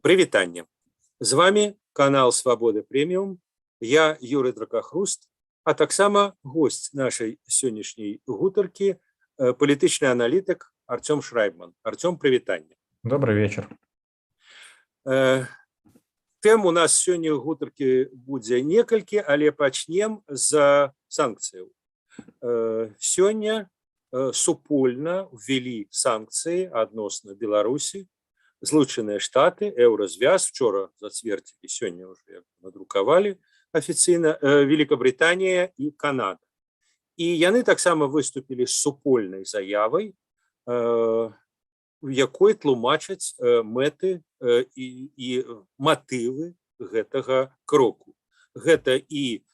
Прывітанне. З вами канал Свабода Прэміум. Я Юрый Дракахруст, а таксама гость нашай сённяшняй гутаркі палітычны аналітык Артём Шрайбман. Артём, прывітанне. Добрый вечер. Тэм у нас сёння гутаркі будзе некалькі, але пачнем з санкцыяў. Сёння супольна ввялі санкцыі адносна Беларусі. Злучаныя Штаты, Еўразвяз, вчора зацвердзілі, сёння ўжо надрукавалі афіцыйна Великабрытанія і Канада. І яны таксама выступілі з супольнай заявай, у якой тлумачаць мэты і матывы гэтага кроку. Гэта і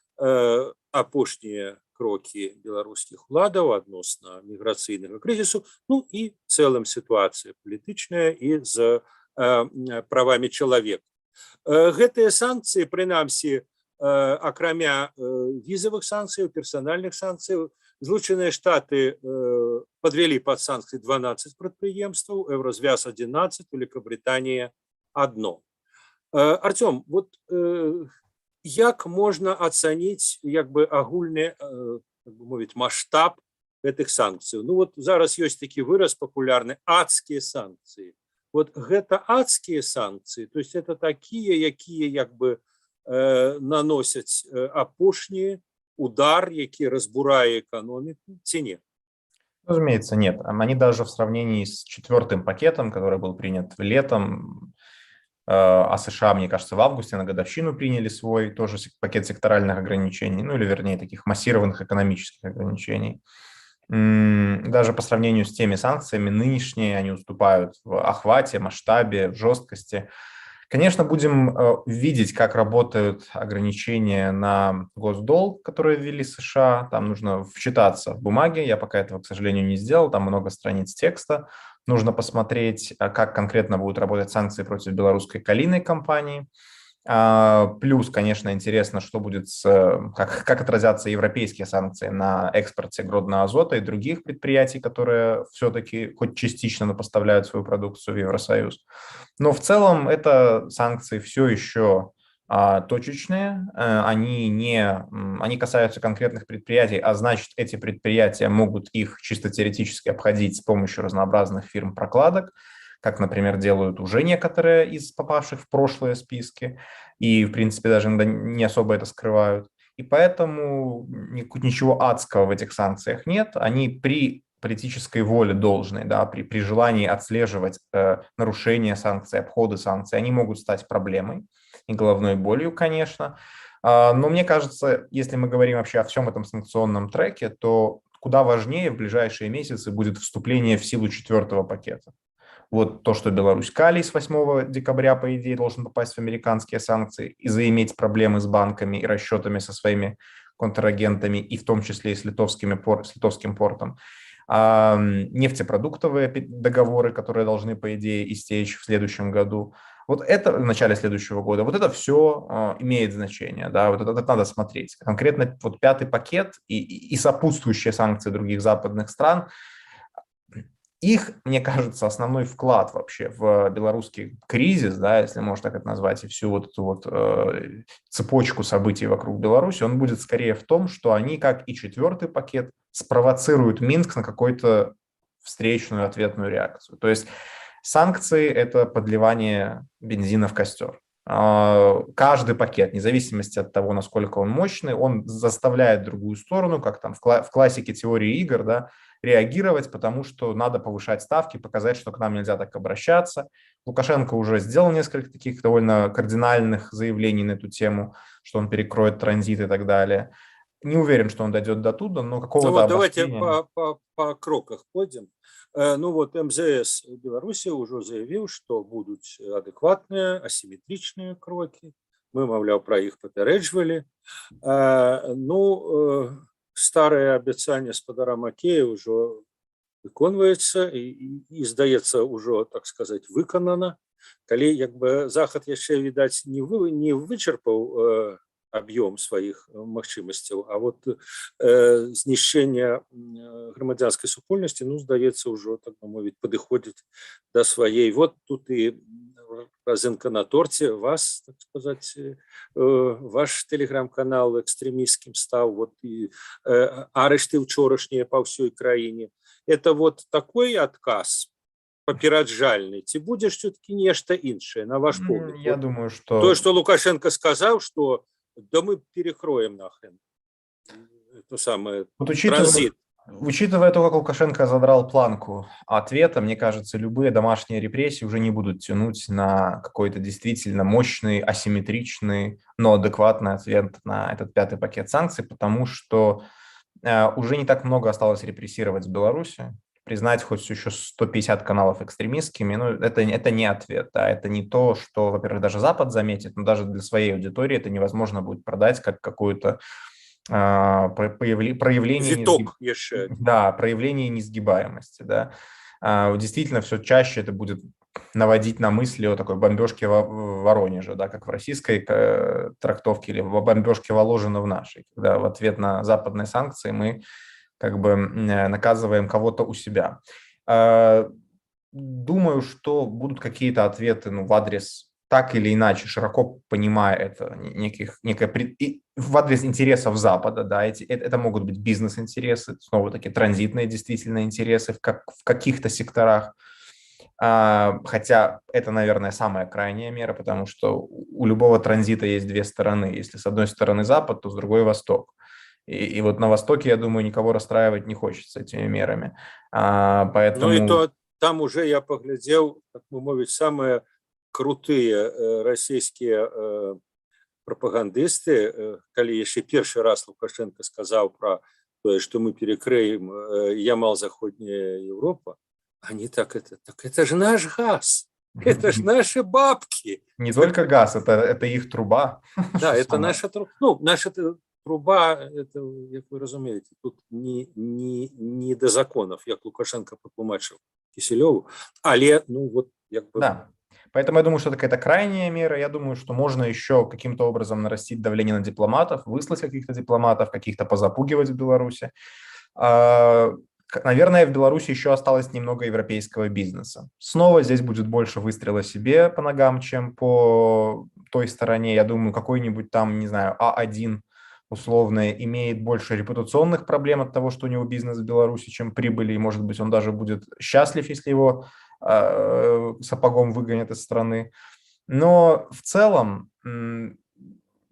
апошнія крокі беларускіх уладаў адносна міграцыйнага крызісу, ну і цэлым сітуацыя палітычная і з правамі чалавека. Гэтыя санкцыі, прынамсі, акрамя візавых санкцыяў, персанальных санкцыяў, Злучаныя Штаты падвялі пад санкцыі 12 прадпрыемстваў, Еўразвяз 11, Великабрытанія 1. Артём, вот як можна ацаніць агульны, маштаб гэтых санкцыяў? Ну вот зараз ёсць такі выраз папулярны адскія санкцыі. Вот гэта адскія санкцыі, то есть это такія, якія наносяць апошні удар, які разбурае экономику, ці не? Разумеется, нет. Они даже в сравнении с 4-м пакетом, который был принят летом, а США, мне кажется, в августе на годовщину приняли свой тоже пакет секторальных ограничений, ну или вернее таких массированных экономических ограничений. Даже по сравнению с теми санкциями, нынешние они уступают в охвате, масштабе, в жесткости. Конечно, будем видеть, как работают ограничения на госдолг, которые ввели США. Там нужно вчитаться в бумаги. Я пока этого, к сожалению, не сделал. Там много страниц текста. Нужно посмотреть, как конкретно будут работать санкции против белорусской калийной компании. Плюс, конечно, интересно, что будет как отразятся европейские санкции на экспорте природного азота и других предприятий, которые все-таки хоть частично поставляют свою продукцию в Евросоюз. Но в целом это санкции все еще точечные, они касаются конкретных предприятий, а значит, эти предприятия могут их чисто теоретически обходить с помощью разнообразных фирм-прокладок, как, например, делают уже некоторые из попавших в прошлые списки, и, в принципе, даже иногда не особо это скрывают. И поэтому ничего адского в этих санкциях нет. Они при политической воле должной, да, при желании отслеживать нарушения санкций, обходы санкций, они могут стать проблемой и головной болью, конечно. Но мне кажется, если мы говорим вообще о всем этом санкционном треке, то куда важнее в ближайшие месяцы будет вступление в силу 4-го пакета. Вот то, что Беларусь калий с 8 декабря, по идее, должен попасть в американские санкции и заиметь проблемы с банками и расчетами со своими контрагентами, и в том числе и с литовским портом. Нефтепродуктовые договоры, которые должны, по идее, истечь в следующем году. Вот это в начале следующего года, вот это все имеет значение, да, вот это надо смотреть. Конкретно вот 5-й пакет и сопутствующие санкции других западных стран, их, мне кажется, основной вклад вообще в белорусский кризис, да, если можно так это назвать, и всю вот эту цепочку событий вокруг Беларуси, он будет скорее в том, что они, как и 4-й пакет, спровоцируют Минск на какую-то встречную ответную реакцию. То есть санкции – это подливание бензина в костер. Каждый пакет, вне зависимости от того, насколько он мощный, он заставляет другую сторону, как там в классике теории игр, да, реагировать, потому что надо повышать ставки, показать, что к нам нельзя так обращаться. Лукашенко уже сделал несколько таких довольно кардинальных заявлений на эту тему, что он перекроет транзит и так далее. Не уверен, что он дойдет до туда, но какого-то обострения... Давайте по кроках пойдем. Ну вот МЗС Беларуси уже заявил, что будут адекватные, асимметричные кроки. Мы, мовляв, про их папярэджвалі. Старое обещание спадара Макея уже выконваецца и здаецца уже, так сказать, выканана. Калі Захад яшчэ, відаць, не вычерпаў аб'ём сваіх магчымасцяў. А вот знішчэнне грамадзянскай супольнасці, ну, здаецца, ўжо, так бы мовіць, падыходзіць да сваей. Вот тут і разынка на торце, вас, так сказать, ваш телеграм-канал экстремистским стал, вот и арышты учорашние по всей краине. Это вот такой отказ папераджальный, ці будзе все-таки нешта іншае, на ваш погляд? Я вот думаю, что... То, что Лукашенко сказал, что да мы перекроем нахрен это самое, Вот транзит. учитывая то, как Лукашенко задрал планку ответа, мне кажется, любые домашние репрессии уже не будут тянуть на какой-то действительно мощный, асимметричный, но адекватный ответ на этот 5-й пакет санкций, потому что уже не так много осталось репрессировать в Беларуси. Признать хоть еще 150 каналов экстремистскими, ну, это не ответ, да, это не то, что, во-первых, даже Запад заметит, но даже для своей аудитории это невозможно будет продать как какую-то проявление, Виток проявление несгибаемости. Да. Действительно, все чаще это будет наводить на мысли о такой бомбежке в Воронеже, да, как в российской трактовке, или бомбежке Воложина в нашей, когда в ответ на западные санкции мы как бы наказываем кого-то у себя. Думаю, что будут какие-то ответы, ну, в адрес, так или иначе, широко понимая это, в адрес интересов Запада, да, это могут быть бизнес-интересы, снова-таки транзитные действительно интересы в каких-то секторах, хотя это, наверное, самая крайняя мера, потому что у любого транзита есть две стороны. Если с одной стороны Запад, то с другой Восток. И вот на Востоке, я думаю, никого расстраивать не хочется этими мерами. Поэтому... Ну и то там уже я поглядел, как мы мовить, самые крутые российские пропагандисты, коли еще первый раз Лукашенко сказал про то, что мы перекроем Ямал-Заходняя Европа, они так это же наш газ, это же наши бабки. Не только газ, это их труба. Да, это наша труба. Ну, наша труба, это, как вы разумеете, тут не до законов, як Лукашенко патлумачыў Киселеву, але, ну, вот, как бы... Да, поэтому я думаю, что это какая-то крайняя мера. Я думаю, что можно еще каким-то образом нарастить давление на дипломатов, выслать каких-то дипломатов, каких-то позапугивать в Беларуси. Наверное, в Беларуси еще осталось немного европейского бизнеса. Снова здесь будет больше выстрела себе по ногам, чем по той стороне. Я думаю, какой-нибудь там, не знаю, А1 условно имеет больше репутационных проблем от того, что у него бизнес в Беларуси, чем прибыли, и, может быть, он даже будет счастлив, если его сапогом выгонят из страны. Но в целом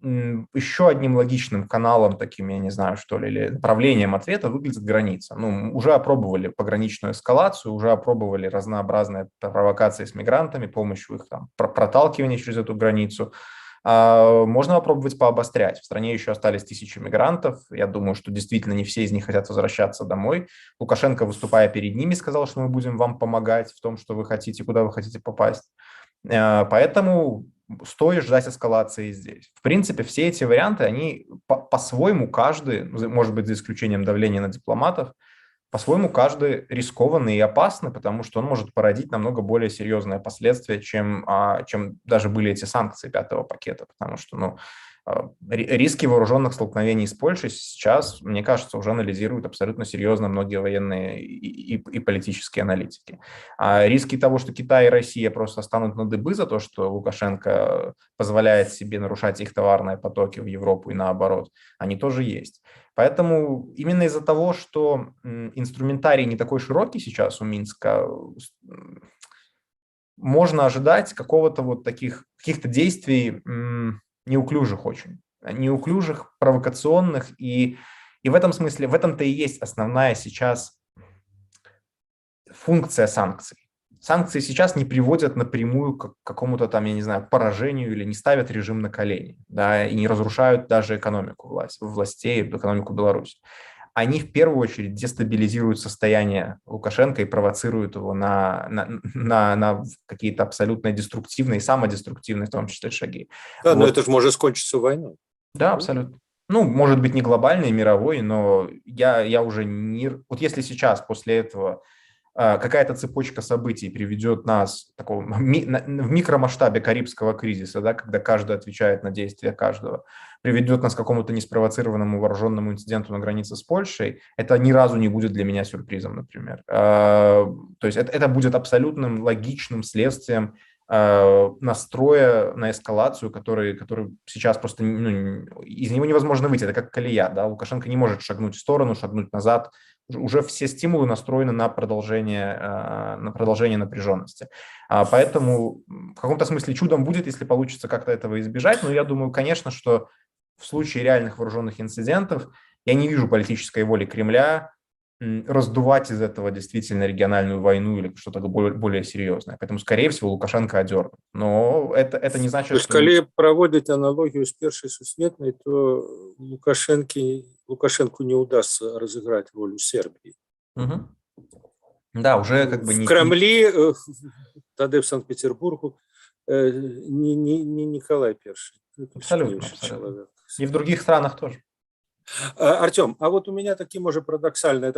еще одним логичным каналом, таким, я не знаю, что ли, или направлением ответа выглядит граница. Ну, уже опробовали пограничную эскалацию, уже опробовали разнообразные провокации с мигрантами, помощью их там проталкивания через эту границу. Можно попробовать пообострять. В стране еще остались тысячи мигрантов. Я думаю, что действительно не все из них хотят возвращаться домой. Лукашенко, выступая перед ними, сказал, что мы будем вам помогать в том, что вы хотите, куда вы хотите попасть. Поэтому стоит ждать эскалации здесь. В принципе, все эти варианты, они по-своему каждый, может быть, за исключением давления на дипломатов, по-своему каждый рискованный и опасный, потому что он может породить намного более серьезные последствия, чем даже были эти санкции 5-го пакета, потому что, ну, риски вооруженных столкновений с Польшей сейчас, мне кажется, уже анализируют абсолютно серьезно многие военные и политические аналитики. А риски того, что Китай и Россия просто станут на дыбы за то, что Лукашенко позволяет себе нарушать их товарные потоки в Европу и наоборот, они тоже есть. Поэтому именно из-за того, что инструментарий не такой широкий сейчас у Минска, можно ожидать какого-то вот таких каких-то действий неуклюжих очень, неуклюжих, провокационных, и в этом смысле, в этом-то и есть основная сейчас функция санкций. Санкции сейчас не приводят напрямую к какому-то там, я не знаю, поражению или не ставят режим на колени, да, и не разрушают даже экономику властей, экономику Беларуси. Они в первую очередь дестабилизируют состояние Лукашенко и провоцируют его на какие-то абсолютно деструктивные, самодеструктивные в том числе шаги. Да, вот. но это же может кончиться войной. Да, абсолютно. Ну, может быть, не глобальной, мировой, но я уже не... Вот если сейчас после этого какая-то цепочка событий приведет нас в микромасштабе Карибского кризиса, да, когда каждый отвечает на действия каждого, приведет нас к какому-то неспровоцированному вооруженному инциденту на границе с Польшей, это ни разу не будет для меня сюрпризом, например. То есть это будет абсолютным логичным следствием настроя на эскалацию, который сейчас просто из него невозможно выйти. Это как колея, да? Лукашенко не может шагнуть в сторону, шагнуть назад. Уже все стимулы настроены на продолжение напряженности. Поэтому в каком-то смысле чудом будет, если получится как-то этого избежать. Но я думаю, конечно, что в случае реальных вооруженных инцидентов я не вижу политической воли Кремля раздувать из этого действительно региональную войну или что-то более серьезное. Поэтому, скорее всего, Лукашенко одернут. Но это не значит, То есть, что... если проводить аналогию с Первой Сусветной, то Лукашенку не удастся разыграть роль Сербии. Угу. Да, уже как бы в не... Кремле, тогда в Санкт-Петербургу, не Николай I. Абсолютно. Человек. И в других странах тоже. Артем, а вот у меня такое парадоксальное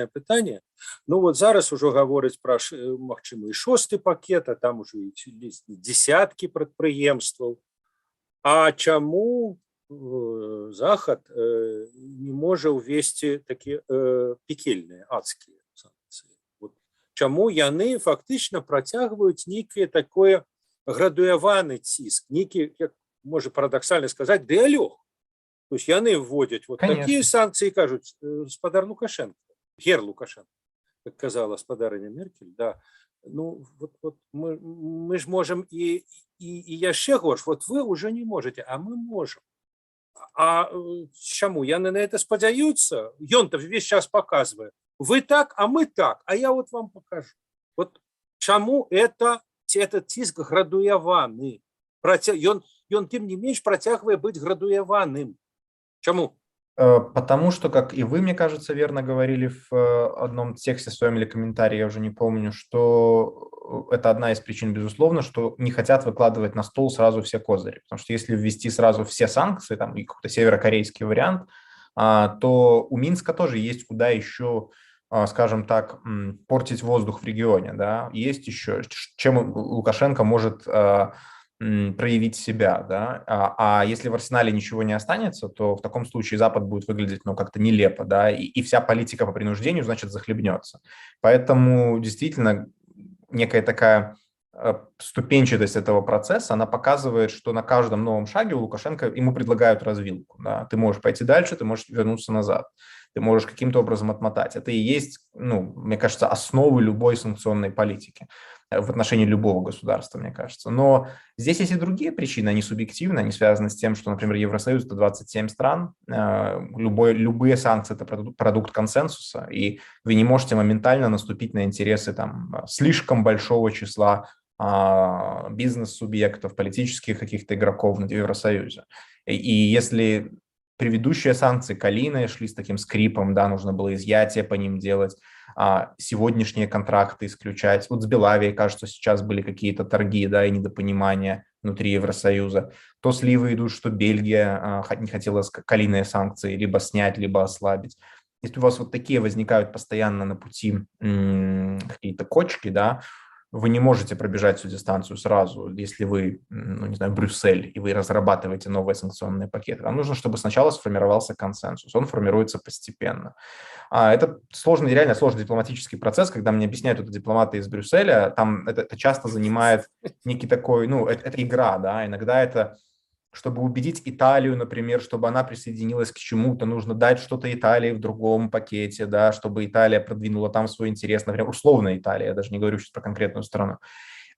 питание. Ну вот зараз уже говорить про магчымы і 6-й пакет, а там уже десятки прадпрыемстваў. А чаму Захад не можа ўвесці такія пекельныя адскія санкцыі? Вот чаму яны фактычна працягваюць нейкае такое градуяваны ціск, нейкі, як можа парадоксальна сказаць, дыалог. То есть яны вводят вот такие санкции и кажут, господар Лукашенко, гер Лукашенко, как казала господарыня Меркель, да, ну вот мы ж можем и яшчэ горш, вот вы уже не можете, а мы можем. А чаму? Яны на это спадзяюцца? Ён-то весь час показывает, вы так, а мы так, а я вот вам покажу. Вот чаму этот ціск градуяваны? Ён тем не менш працягвае быць градуяваным. Чему? Потому что, как и вы, мне кажется, верно говорили в одном тексте своем или комментарии, я уже не помню, что это одна из причин, безусловно, что не хотят выкладывать на стол сразу все козыри. Потому что если ввести сразу все санкции, там, и какой-то северокорейский вариант, то у Минска тоже есть куда еще, скажем так, портить воздух в регионе. Да? Есть еще, чем Лукашенко может... проявить себя, да, а если в арсенале ничего не останется, то в таком случае Запад будет выглядеть, как-то нелепо, да, и вся политика по принуждению, значит, захлебнется. Поэтому действительно некая такая ступенчатость этого процесса, она показывает, что на каждом новом шаге у Лукашенко ему предлагают развилку, да, ты можешь пойти дальше, ты можешь вернуться назад, ты можешь каким-то образом отмотать. Это и есть, мне кажется, основы любой санкционной политики в отношении любого государства, мне кажется. Но здесь есть и другие причины, они субъективны, они связаны с тем, что, например, Евросоюз – это 27 стран, любые санкции – это продукт консенсуса, и вы не можете моментально наступить на интересы там, слишком большого числа бизнес-субъектов, политических каких-то игроков в Евросоюзе. И если предыдущие санкции калийные шли с таким скрипом, да, нужно было изъятие по ним делать, сегодняшние контракты исключать. Вот с Белавией, кажется, сейчас были какие-то торги, да, и недопонимания внутри Евросоюза. То сливы идут, что Бельгия не хотела калийные санкции либо снять, либо ослабить. Если у вас вот такие возникают постоянно на пути какие-то кочки, да, вы не можете пробежать всю дистанцию сразу, если вы, Брюссель, и вы разрабатываете новые санкционные пакеты. Вам нужно, чтобы сначала сформировался консенсус. Он формируется постепенно. Это сложный, реально сложный дипломатический процесс. Когда мне объясняют это дипломаты из Брюсселя, там это часто занимает некий такой, это игра, да, иногда это... Чтобы убедить Италию, например, чтобы она присоединилась к чему-то, нужно дать что-то Италии в другом пакете, да, чтобы Италия продвинула там свой интерес, например, условно Италия, я даже не говорю сейчас про конкретную страну.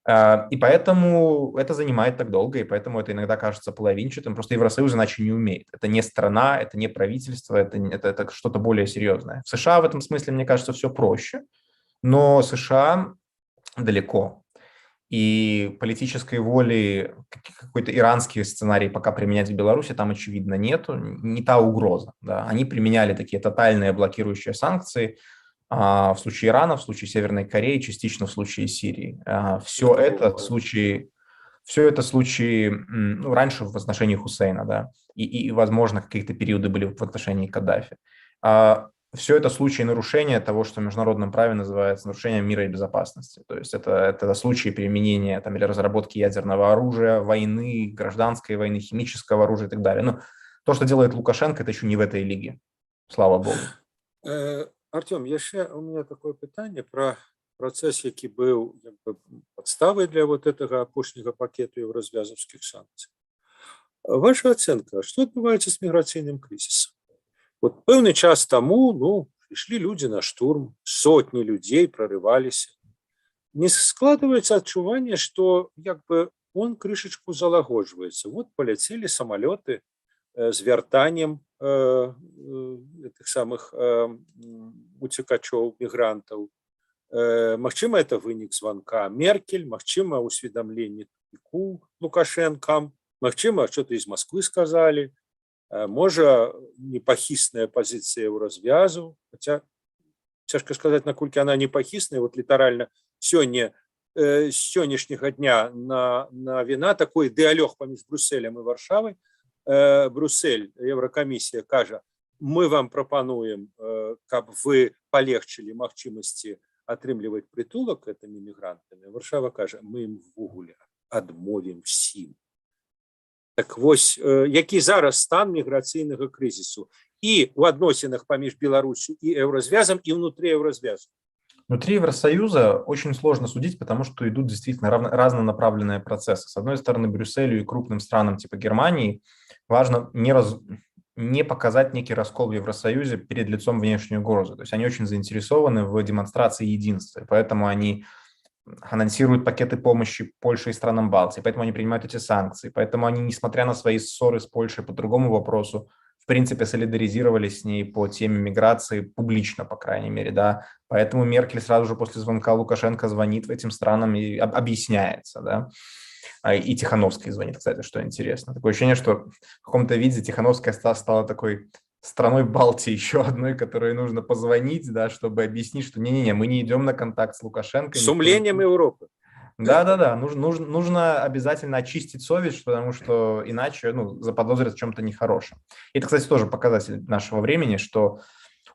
И поэтому это занимает так долго, и поэтому это иногда кажется половинчатым. Просто Евросоюз иначе не умеет. Это не страна, это не правительство, это что-то более серьезное. В США в этом смысле, мне кажется, все проще, но США далеко. И политической воли, какой-то иранский сценарий пока применять в Беларуси там, очевидно, нету, не та угроза. Да. Они применяли такие тотальные блокирующие санкции в случае Ирана, в случае Северной Кореи, частично в случае Сирии. Все это случаи раньше в отношении Хусейна, да, и, возможно, какие-то периоды были в отношении Каддафи. все это случаи нарушения того, что в международном праве называется нарушением мира и безопасности. То есть это случаи применения там, или разработки ядерного оружия, войны, гражданской войны, химического оружия и так далее. Ну, то, что делает Лукашенко, это еще не в этой лиге, слава богу. Артем, яшчэ у меня такое пытанне про працэс, які быў як бы падставай для вот этого апошняга пакету еўразвязаўскіх санкцый. Ваша ацэнка, што адбываецца з міграцыйным крызісам? Вот пэўны час таму, ну, пришли люди на штурм, сотни людей прорывались. Не складывается отчувание, что как бы он крышечку залагодживается. Вот полетели самолеты с вяртанием этих самых уцекачоў, мигрантов. Магчыма, это вынік звонка Меркель, магчыма, усведомление тупику Лукашенко, магчыма, что-то из Москвы сказали. Можа, непахісная пазіцыя ў развязу, хаця цяжка сказаць, наколькі она непахісная. Вот літаральна сёння з сённяшняга дня на віна такой дыалог паміж Брюсселем і Варшавай. Брюссель, Еўракамісія кажа, мы вам прапануем, каб вы палегчылі магчымасці атрымліваць прытулак гэтымі мігрантамі. Варшава кажа, мы ім ввогуле адмовім всім. Так вось, які зараз стан міграцыйнага крызісу і ў адносінах паміж Беларусью и Еврозвязом, и внутри Еврозвяза? Внутри Евросоюза очень сложно судить, потому что идут действительно разнонаправленные процессы. С одной стороны, Брюсселю и крупным странам типа Германии важно не показать некий раскол в Евросоюзе перед лицом внешней угрозы. То есть они очень заинтересованы в демонстрации единства, поэтому они анонсируют пакеты помощи Польше и странам Балтии, поэтому они принимают эти санкции, поэтому они, несмотря на свои ссоры с Польшей по другому вопросу, в принципе, солидаризировались с ней по теме миграции публично, по крайней мере, да. Поэтому Меркель сразу же после звонка Лукашенко звонит этим странам и объясняется, да. И Тихановская звонит, кстати, что интересно. Такое ощущение, что в каком-то виде Тихановская стала такой страной Балтии, еще одной, которой нужно позвонить, да, чтобы объяснить, что не-не-не, мы не идем на контакт с Лукашенко. С умлением Европы. Да, нужно обязательно очистить совесть, потому что иначе заподозрят в чем-то нехорошем. И это, кстати, тоже показатель нашего времени, что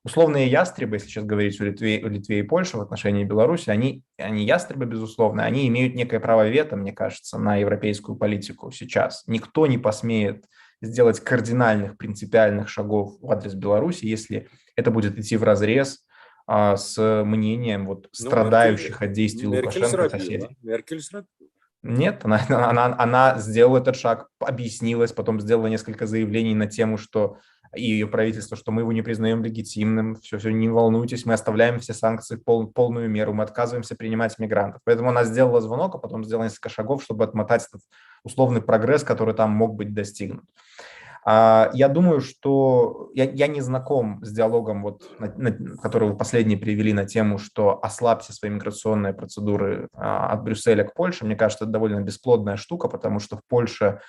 условные ястребы, если сейчас говорить о Литве и Польше в отношении Беларуси, они ястребы, безусловно, они имеют некое право вето, мне кажется, на европейскую политику сейчас. Никто не посмеет сделать кардинальных, принципиальных шагов в адрес Беларуси, если это будет идти вразрез с мнением страдающих от действий Лукашенко соседей. Меркель зробила. Нет, она сделала этот шаг, объяснилась, потом сделала несколько заявлений на тему, что и ее правительство, что мы его не признаем легитимным, все, не волнуйтесь, мы оставляем все санкции полную меру, мы отказываемся принимать мигрантов. Поэтому она сделала звонок, а потом сделала несколько шагов, чтобы отмотать этот условный прогресс, который там мог быть достигнут. Я думаю, что я не знаком с диалогом, который вы последний привели на тему, что ослабьте свои миграционные процедуры от Брюсселя к Польше. Мне кажется, это довольно бесплодная штука, потому что в Польше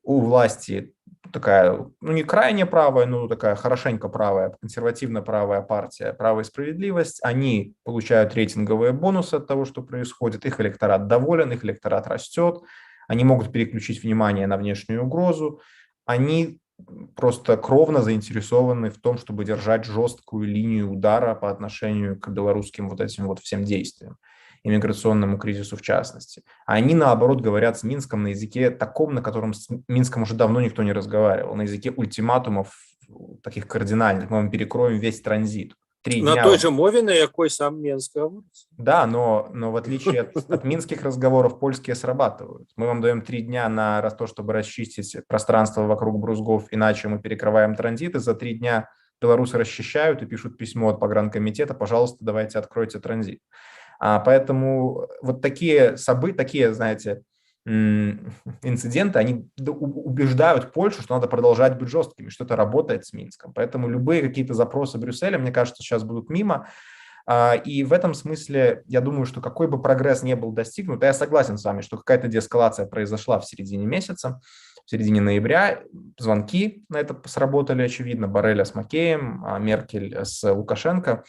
у власти такая, не крайне правая, но такая хорошенько правая, консервативно правая партия «Право и справедливость». Они получают рейтинговые бонусы от того, что происходит. Их электорат доволен, их электорат растет. Они могут переключить внимание на внешнюю угрозу. Они просто кровно заинтересованы в том, чтобы держать жесткую линию удара по отношению к белорусским этим всем действиям, иммиграционному кризису в частности. А они, наоборот, говорят с Минском на языке таком, на котором с Минском уже давно никто не разговаривал, на языке ультиматумов таких кардинальных. Мы вам перекроем весь транзит. На той же мове, на якой сам Минск говорит. Да, но в отличие от минских разговоров, польские срабатывают. Мы вам даем 3 дня на то, чтобы расчистить пространство вокруг Брузгов, иначе мы перекрываем транзит, и за 3 дня белорусы расчищают и пишут письмо от погранкомитета: пожалуйста, давайте откройте транзит. Поэтому такие события, знаете, инциденты, они убеждают Польшу, что надо продолжать быть жесткими, что это работает с Минском. Поэтому любые какие-то запросы Брюсселя, мне кажется, сейчас будут мимо. И в этом смысле я думаю, что какой бы прогресс ни был достигнут, я согласен с вами, что какая-то деэскалация произошла в середине месяца, в середине ноября. Звонки на это сработали, очевидно, Борреля с Макеем, Меркель с Лукашенко.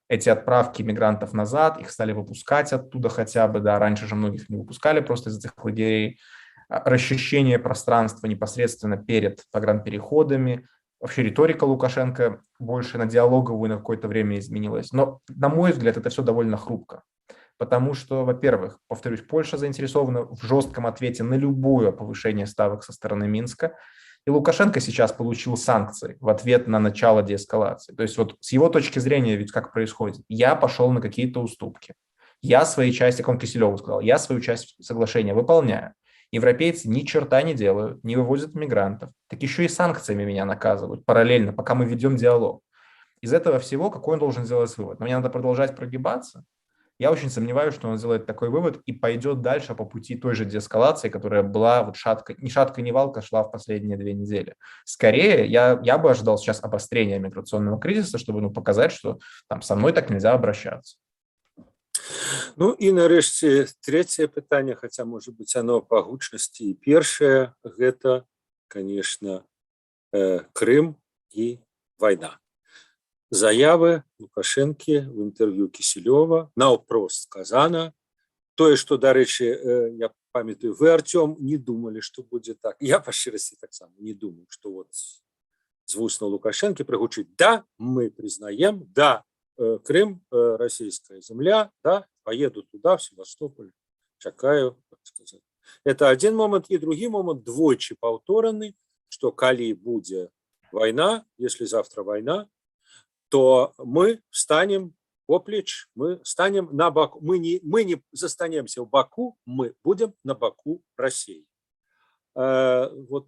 Эти отправки мигрантов назад, их стали выпускать оттуда хотя бы, да, раньше же многих не выпускали просто из этих лагерей. Расчищение пространства непосредственно перед погранпереходами, вообще риторика Лукашенко больше на диалоговую на какое-то время изменилась. Но, на мой взгляд, это все довольно хрупко. Потому что, во-первых, повторюсь, Польша заинтересована в жестком ответе на любое повышение ставок со стороны Минска. И Лукашенко сейчас получил санкции в ответ на начало деэскалации. То есть вот с его точки зрения ведь как происходит? Я пошел на какие-то уступки. Я своей части, как он Киселеву сказал, я свою часть соглашения выполняю. Европейцы ни черта не делают, не вывозят мигрантов. Так еще и санкциями меня наказывают параллельно, пока мы ведем диалог. Из этого всего какой он должен сделать вывод? Мне надо продолжать прогибаться? Я очень сомневаюсь, что он сделает такой вывод и пойдет дальше по пути той же деэскалации, которая была вот ни шатка, ни валка шла в последние 2 недели. Скорее, я бы ожидал сейчас обострения миграционного кризиса, чтобы показать, что там со мной так нельзя обращаться. Ну і нарэшце трэцяе пытанне, хаця можа быць оно па гучнасці і першае, гэта, конечно, Крым і вайна. Заявы Лукашэнкі в інтэрв'ю Кісельова наўпрост сказана. Тое, што, дарэчы, я памятаю, вы, Артём, не думалі, што будзе так. Я па шчырасці таксама не думаю, што вот з вусна Лукашэнкі прагучыць: да, мы признаем, да, Крым российская земля, да, поеду туда, в Севастополь, чакаю, так сказать. Это один момент, и другі момент двойчы паўтораны, што калі будзе война, если завтра война, то мы встанем поплеч, мы станем на боку, мы не застанемся в Баку, мы будем на боку России. Вот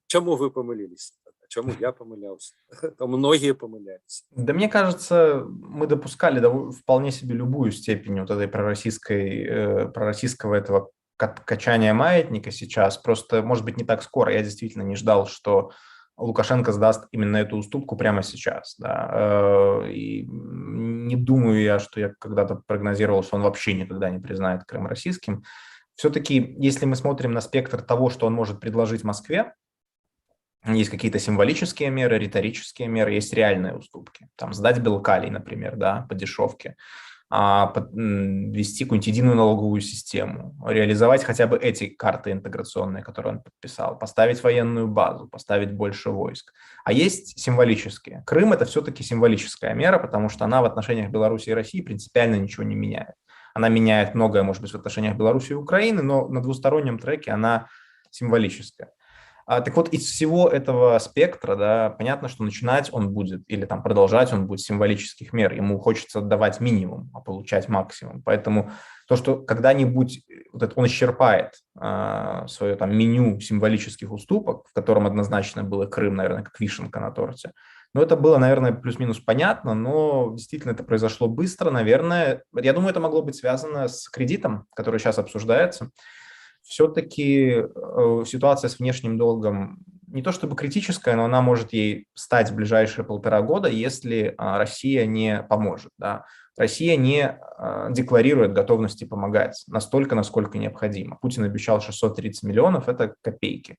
чему вы помылились? Чему я помылялся? Многие помылялись. Да мне кажется, мы допускали вполне себе любую степень вот этой пророссийского этого качания маятника сейчас. Просто, может быть, не так скоро. Я действительно не ждал, что Лукашенко сдаст именно эту уступку прямо сейчас. Да. И не думаю я, что я когда-то прогнозировал, что он вообще никогда не признает Крым российским. Все-таки, если мы смотрим на спектр того, что он может предложить Москве, есть какие-то символические меры, риторические меры, есть реальные уступки. Там сдать Белкалий, например, да, по дешевке, ввести какую-нибудь единую налоговую систему, реализовать хотя бы эти карты интеграционные, которые он подписал, поставить военную базу, поставить больше войск. А есть символические. Крым – это все-таки символическая мера, потому что она в отношениях Беларуси и России принципиально ничего не меняет. Она меняет многое, может быть, в отношениях Беларуси и Украины, но на двустороннем треке она символическая. Так вот, из всего этого спектра, да, понятно, что начинать он будет, или там продолжать он будет с символических мер. Ему хочется давать минимум, а получать максимум. Поэтому то, что когда-нибудь он исчерпает свое там меню символических уступок, в котором однозначно был и Крым, наверное, как вишенка на торте, но это было, наверное, плюс-минус понятно, но действительно это произошло быстро, наверное. Я думаю, это могло быть связано с кредитом, который сейчас обсуждается. Все-таки ситуация с внешним долгом не то чтобы критическая, но она может ей стать в ближайшие 1,5 года, если Россия не поможет. Да. Россия не декларирует готовности помогать настолько, насколько необходимо. Путин обещал 630 миллионов, это копейки.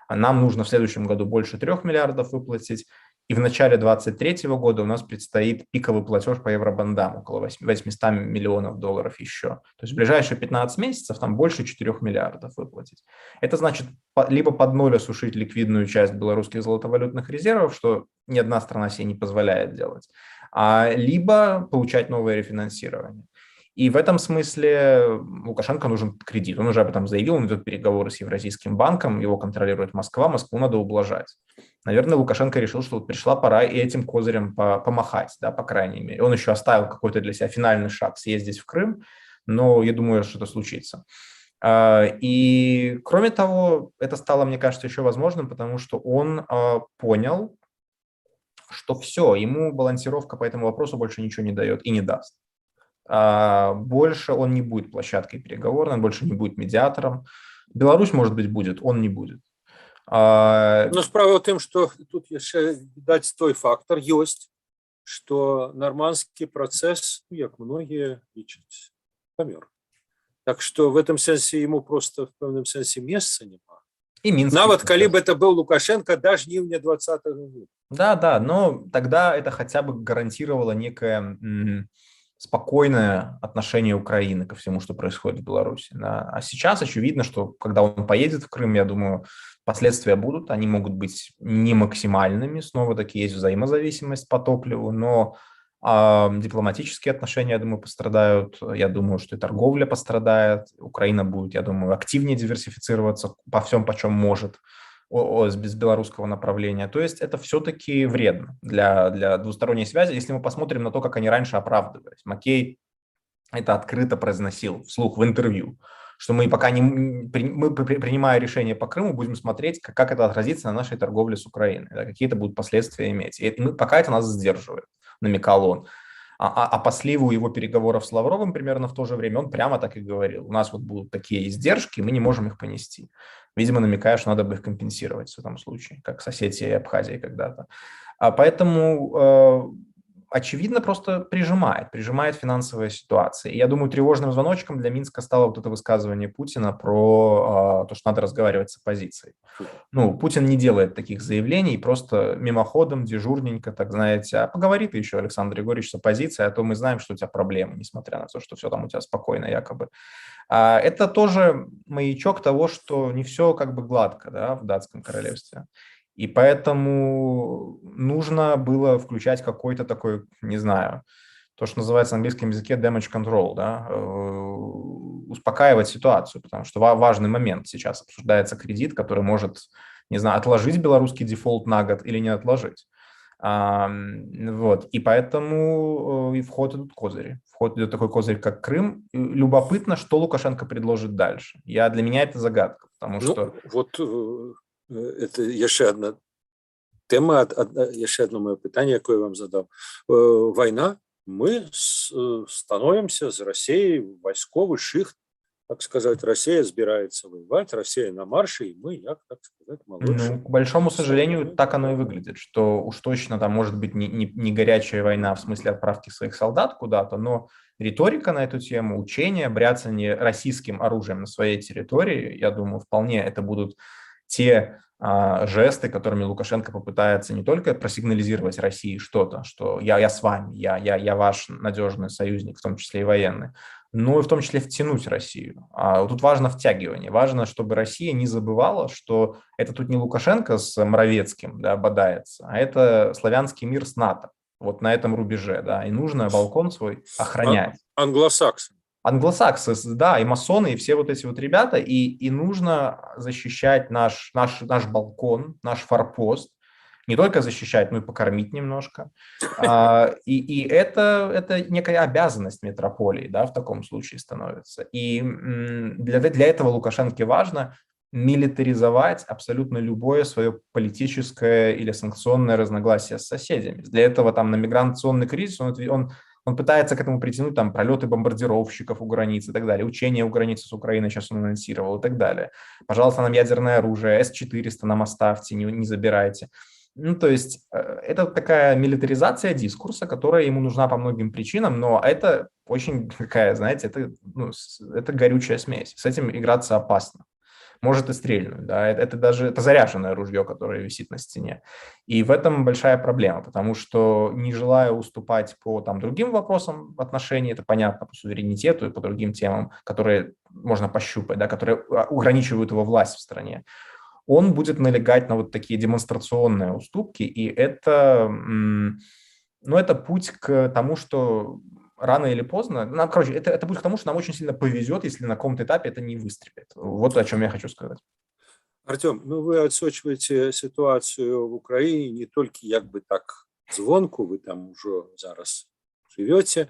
Нам нужно в следующем году больше 3 миллиардов выплатить. И в начале 2023 года у нас предстоит пиковый платеж по евробандам, около 800 миллионов долларов еще. То есть в ближайшие 15 месяцев там больше 4 миллиардов выплатить. Это значит либо под ноль осушить ликвидную часть белорусских золотовалютных резервов, что ни одна страна себе не позволяет делать, либо получать новое рефинансирование. И в этом смысле Лукашенко нужен кредит. Он уже об этом заявил, он ведет переговоры с Евразийским банком, его контролирует Москва, Москву надо ублажать. Наверное, Лукашенко решил, что вот пришла пора и этим козырем помахать, да, по крайней мере. Он еще оставил какой-то для себя финальный шаг съездить в Крым, но я думаю, что это случится. И кроме того, это стало, мне кажется, еще возможным, потому что он понял, что все, ему балансировка по этому вопросу больше ничего не дает и не даст. Больше он не будет площадкой переговорной, он больше не будет медиатором. Беларусь, может быть, будет, он не будет. Но справа в тым, што тут яшчэ відаць той фактор ёсць, што нарманскі працэс, як многія лічаць, памёр. Так што в этом сэнсе ему просто в пэўным сэнсе месца няма. Нават калі бы это был Лукашенко до жніўня 2020 года. Да, но тогда это хотя бы гарантировало некое спокойное отношение Украины ко всему, что происходит в Беларуси. Да. А сейчас очевидно, что когда он поедет в Крым, я думаю, последствия будут, они могут быть не максимальными, снова-таки есть взаимозависимость по топливу, но дипломатические отношения, я думаю, пострадают, я думаю, что и торговля пострадает, Украина будет, я думаю, активнее диверсифицироваться по всем, почем может, без белорусского направления. То есть это все-таки вредно для двусторонней связи, если мы посмотрим на то, как они раньше оправдывались. Маккей это открыто произносил вслух в интервью, что мы пока не мы, принимая решение по Крыму, будем смотреть, как это отразится на нашей торговле с Украиной, да, какие это будут последствия иметь. И пока это нас сдерживает, намекал он. А по сливу его переговоров с Лавровым примерно в то же время он прямо так и говорил. У нас вот будут такие издержки, мы не можем их понести. Видимо, намекая, что надо бы их компенсировать в этом случае, как с Осетией и Абхазией когда-то. Поэтому очевидно, просто прижимает финансовая ситуация. И я думаю, тревожным звоночком для Минска стало вот это высказывание Путина про то, что надо разговаривать с оппозицией. Ну, Путин не делает таких заявлений, просто мимоходом, дежурненько, так знаете, а поговори ты еще, Александр Григорьевич, с оппозицией, а то мы знаем, что у тебя проблемы, несмотря на то, что все там у тебя спокойно якобы. Это тоже маячок того, что не все как бы гладко, да, в датском королевстве. И поэтому нужно было включать какой-то такой, не знаю, то, что называется на английском языке damage control, да, успокаивать ситуацию, потому что важный момент сейчас обсуждается кредит, который может, не знаю, отложить белорусский дефолт на год или не отложить. Вот. И поэтому и в ход идут козыри. В ход идет такой козырь, как Крым. И любопытно, что Лукашенко предложит дальше. Для меня это загадка, потому что... Вот это яшчэ одна тэма, яшчэ одно маё пытанне, якое я вам задаў. Вайна, мы становимся з Расіяй вайсковы шыхт, так сказать, Россия собирается воевать, Россия на марше, и мы, як так сказать, молодшие. Ну, к большому сожалению, так оно и выглядит, что уж точно там может быть не горячая война в смысле отправки своих солдат куда-то, но риторика на эту тему, учения, бряцание российским оружием на своей территории, я думаю, вполне это будут те жесты, которыми Лукашенко попытается не только просигнализировать России что-то, что я с вами, я ваш надежный союзник, в том числе и военный, но и в том числе втянуть Россию. Тут важно втягивание. Важно, чтобы Россия не забывала, что это тут не Лукашенко с Моровецким, да, бодается, а это славянский мир с НАТО. Вот на этом рубеже, да, и нужно балкон свой охранять. Англосаксы. Англосаксы, да, и масоны, и все вот эти вот ребята, и нужно защищать наш балкон, наш форпост, не только защищать, но и покормить немножко. И это некая обязанность метрополии, да, в таком случае становится. И для этого Лукашенко важно милитаризовать абсолютно любое свое политическое или санкционное разногласие с соседями. Для этого там на миграционный кризис он пытается к этому притянуть там пролеты бомбардировщиков у границы и так далее, учения у границы с Украиной сейчас он анонсировал и так далее. Пожалуйста, нам ядерное оружие, С-400 нам оставьте, не забирайте. Ну, то есть это такая милитаризация дискурса, которая ему нужна по многим причинам, но это очень такая, знаете, это горючая смесь. С этим играться опасно. Может и стрельнуть, да, это заряженное ружье, которое висит на стене. И в этом большая проблема, потому что не желая уступать по там другим вопросам отношений, это понятно, по суверенитету и по другим темам, которые можно пощупать, да, которые ограничивают его власть в стране, он будет налегать на вот такие демонстрационные уступки, и это путь к тому, что рано или поздно, это будет к тому, что нам очень сильно повезет, если на каком-то этапе это не выстрелит. Вот о чем я хочу сказать. Артем, вы адсочваеце ситуацию в Украине не только як бы так звонку, вы там уже зараз живете,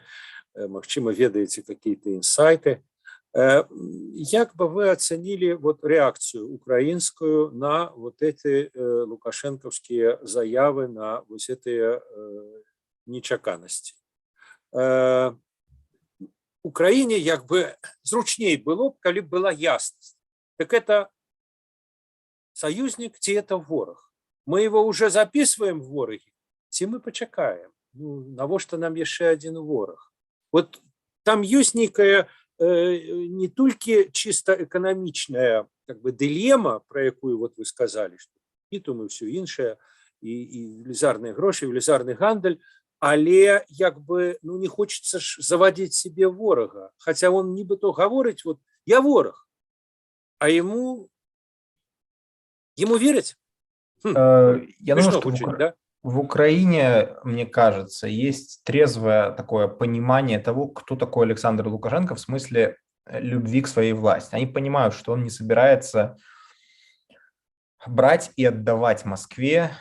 магчыма, ведаете какие-то инсайты. Як бы вы оценили вот реакцию украинскую на вот эти лукашенковские заявы, на вот эти нечаканности? Украине як бы зручней было, калі была ясность. Так это союзник, ці это ворог? Мы его уже записываем в вороги, ці мы почакаем? Навошта нам еще один ворог? Вот там есть некая не только чисто экономичная как бы дилемма, про якую вот вы сказали, что бітум и все іншае, и велізарные гроши, велізарный гандаль, але як бы ну не хочется ж заводить себе ворага, хотя он нібито говорить вот я ворог, а ему верять. Я думаю, Смешно что звучит, да? в Украине, мне кажется, есть трезвое такое понимание того, кто такой Александр Лукашенко в смысле любви к своей власти. Они понимают, что он не собирается брать и отдавать Москве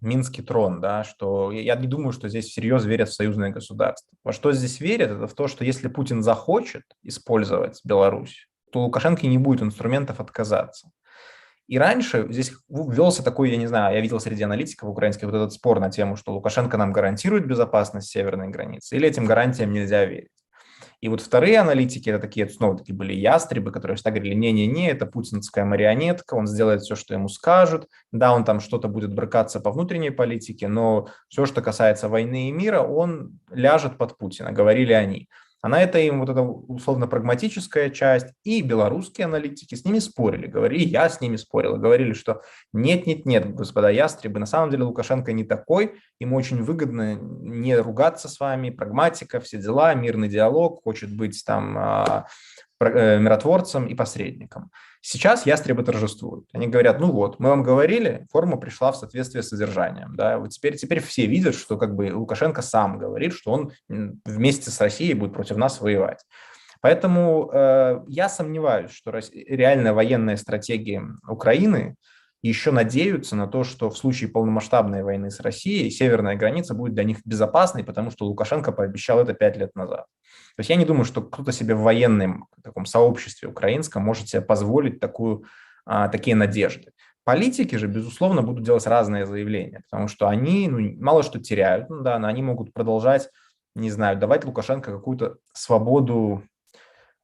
Минский трон, да, что я не думаю, что здесь всерьез верят в союзное государство. Во что здесь верят, это в то, что если Путин захочет использовать Беларусь, то у Лукашенко не будет инструментов отказаться. И раньше здесь велся такой, я не знаю, я видел среди аналитиков украинских вот этот спор на тему, что Лукашенко нам гарантирует безопасность северной границы, или этим гарантиям нельзя верить. И вот вторые аналитики, это такие, снова такие были ястребы, которые всегда говорили, не-не-не, это путинская марионетка, он сделает все, что ему скажут, да, он там что-то будет брыкаться по внутренней политике, но все, что касается войны и мира, он ляжет под Путина, говорили они. А на это им вот эта условно-прагматическая часть и белорусские аналитики с ними спорили, говорили, я с ними спорил, говорили, что нет, господа ястребы, на самом деле Лукашенко не такой, ему очень выгодно не ругаться с вами, прагматика, все дела, мирный диалог, хочет быть там миротворцем и посредником. Сейчас ястребы торжествуют. Они говорят, ну вот, мы вам говорили, форма пришла в соответствии с содержанием. Да? Вот теперь все видят, что как бы Лукашенко сам говорит, что он вместе с Россией будет против нас воевать. Поэтому я сомневаюсь, что реальная военная стратегия Украины еще надеются на то, что в случае полномасштабной войны с Россией северная граница будет для них безопасной, потому что Лукашенко пообещал это 5 лет назад. То есть я не думаю, что кто-то себе в военном таком сообществе украинском может себе позволить такие надежды. Политики же, безусловно, будут делать разные заявления, потому что они мало что теряют, но они могут продолжать, не знаю, давать Лукашенко какую-то свободу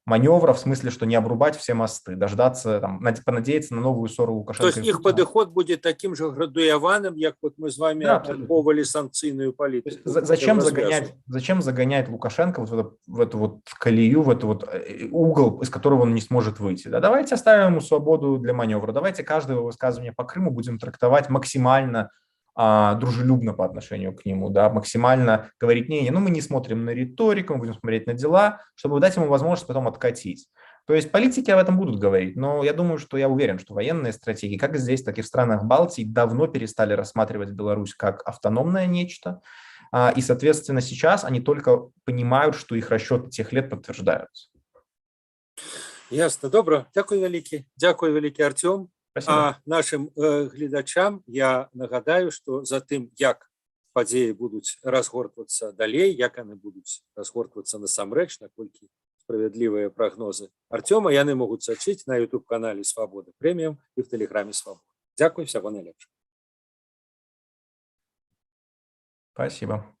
маневра, в смысле, что не обрубать все мосты, дождаться, там, понадеяться на новую ссору То Лукашенко. есть их подход будет таким же градуяваным, как вот мы с вами Да, абмяркоўвалі санкцыйную политику. Зачем загонять Лукашенко в эту вот колею, в этот вот угол, из которого он не сможет выйти? Да? Давайте оставим ему свободу для маневра. Давайте каждое высказывание по Крыму будем трактовать максимально дружелюбно по отношению к нему, да, максимально говорить, мы не смотрим на риторику, мы будем смотреть на дела, чтобы дать ему возможность потом откатить. То есть политики об этом будут говорить, но я уверен, что военные стратегии, как здесь, так и в странах Балтии, давно перестали рассматривать Беларусь как автономное нечто, и, соответственно, сейчас они только понимают, что их расчеты тех лет подтверждаются. Ясно, добро. Дякую великий, Артем. Спасибо. А нашим гледачам я нагадаю, что за тым, як падзеі будуць разгортвацца далей, як яны будуць разгортвацца насамрэч, наколькі справядлівыя прагнозы Артема, яны могуць сачыць на YouTube-канале Свабода Прэміум і в Тэлеграме Свабода. Дзякуй, всяго найлепшага. Спасибо.